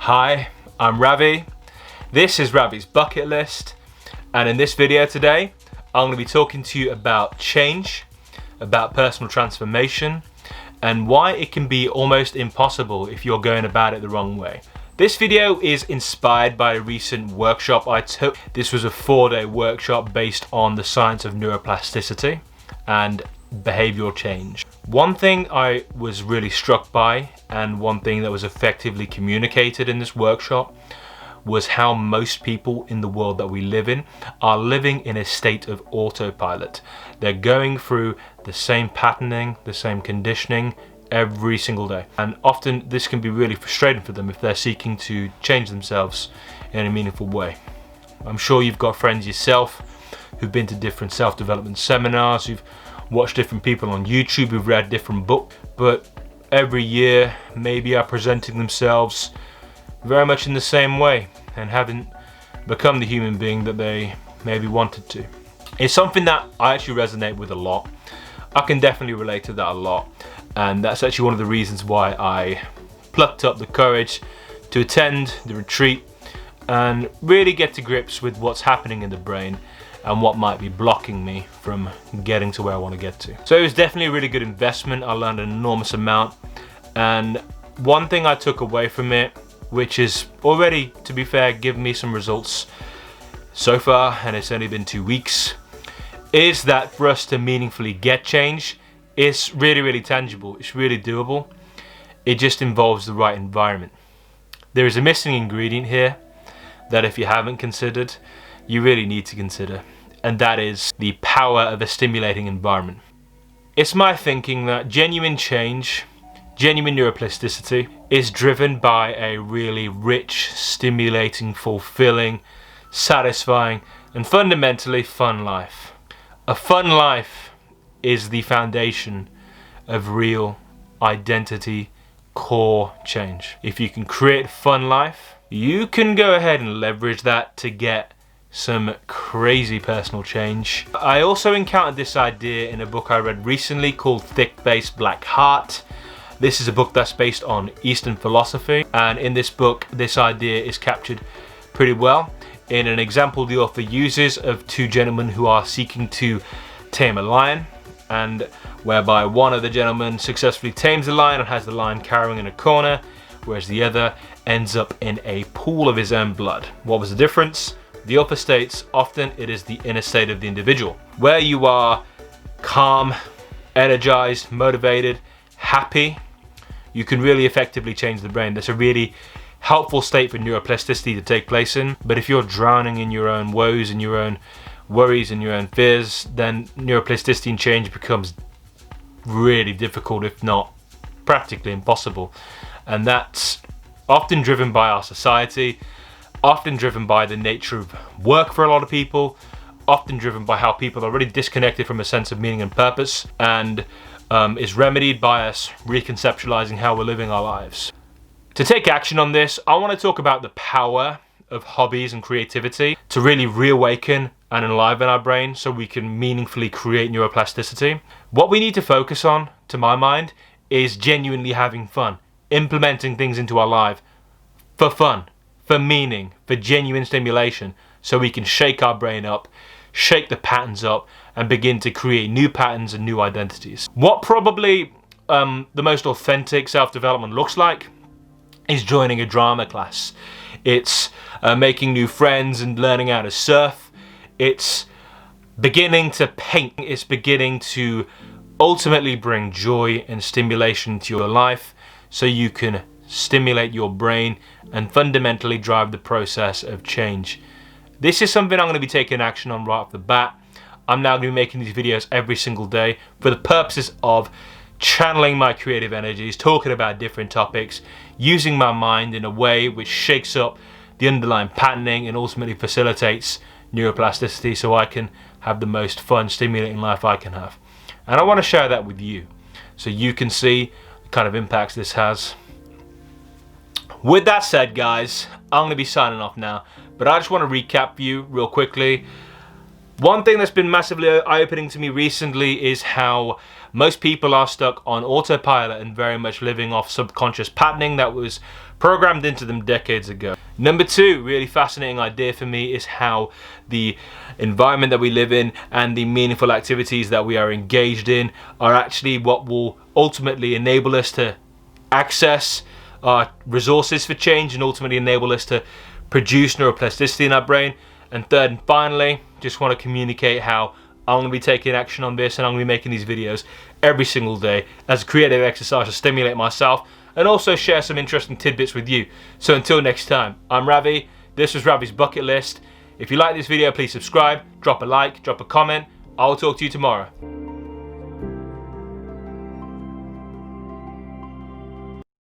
Hi, I'm Ravi. This is Ravi's bucket list, and in this video today I'm going to be talking to you about change, about personal transformation, and why it can be almost impossible if you're going about it the wrong way. This video is inspired by a recent workshop I took. This was a 4-day workshop based on the science of neuroplasticity and behavioral change. One thing I was really struck by, and one thing that was effectively communicated in this workshop, was how most people in the world that we live in are living in a state of autopilot. They're going through the same patterning, the same conditioning every single day. And often this can be really frustrating for them if they're seeking to change themselves in a meaningful way. I'm sure you've got friends yourself who've been to different self-development seminars, who've watched different people on YouTube, who've read different books, but every year maybe are presenting themselves very much in the same way and haven't become the human being that they maybe wanted to. It's something that I actually resonate with a lot. I can definitely relate to that a lot, and that's actually one of the reasons why I plucked up the courage to attend the retreat and really get to grips with what's happening in the brain and what might be blocking me from getting to where I want to get to. So it was definitely a really good investment. I learned an enormous amount, and one thing I took away from it, which is already, to be fair, given me some results so far, and it's only been 2 weeks, is that for us to meaningfully get change, it's really tangible, it's really doable. It just involves the right environment. There is a missing ingredient here that if you haven't considered, you really need to consider, and that is the power of a stimulating environment. It's my thinking that genuine change, genuine neuroplasticity, is driven by a really rich, stimulating, fulfilling, satisfying, and fundamentally fun life. A fun life is the foundation of real identity core change. If you can create a fun life, you can go ahead and leverage that to get some crazy personal change. I also encountered this idea in a book I read recently called Thick Base Black Heart. This is a book that's based on Eastern philosophy, and in this book this idea is captured pretty well in an example the author uses of two gentlemen who are seeking to tame a lion, and whereby one of the gentlemen successfully tames the lion and has the lion cowering in a corner, whereas the other ends up in a pool of his own blood. What was the difference? The author states often it is the inner state of the individual. Where you are calm, energized, motivated, happy, you can really effectively change the brain. That's a really helpful state for neuroplasticity to take place in. But if you're drowning in your own woes and your own worries and your own fears, then neuroplasticity and change becomes really difficult, if not practically impossible. And that's often driven by our society, often driven by the nature of work for a lot of people, often driven by how people are really disconnected from a sense of meaning and purpose, and is remedied by us reconceptualizing how we're living our lives. To take action on this, I want to talk about the power of hobbies and creativity to really reawaken and enliven our brain so we can meaningfully create neuroplasticity. What we need to focus on, to my mind, is genuinely having fun, implementing things into our life for fun, for meaning, for genuine stimulation, so we can shake our brain up, shake the patterns up, and begin to create new patterns and new identities. What probably the most authentic self-development looks like is joining a drama class. It's making new friends and learning how to surf. It's beginning to paint. It's beginning to ultimately bring joy and stimulation to your life so you can stimulate your brain and fundamentally drive the process of change. This is something I'm going to be taking action on right off the bat. I'm now going to be making these videos every single day for the purposes of channeling my creative energies, talking about different topics, using my mind in a way which shakes up the underlying patterning and ultimately facilitates neuroplasticity so I can have the most fun, stimulating life I can have. And I want to share that with you so you can see the kind of impacts this has. With that said, guys, I'm going to be signing off now, but I just want to recap for you real quickly. One thing that's been massively eye-opening to me recently is how Most people are stuck on autopilot and very much living off subconscious patterning that was programmed into them decades ago. Number two, really fascinating idea for me, is how the environment that we live in and the meaningful activities that we are engaged in are actually what will ultimately enable us to access our resources for change and ultimately enable us to produce neuroplasticity in our brain. And third and finally, just want to communicate how I'm going to be taking action on this, and I'm going to be making these videos every single day as a creative exercise to stimulate myself and also share some interesting tidbits with you. So until next time, I'm Ravi. This was Ravi's Bucket List. If you like this video, please subscribe, drop a like, drop a comment. I'll talk to you tomorrow.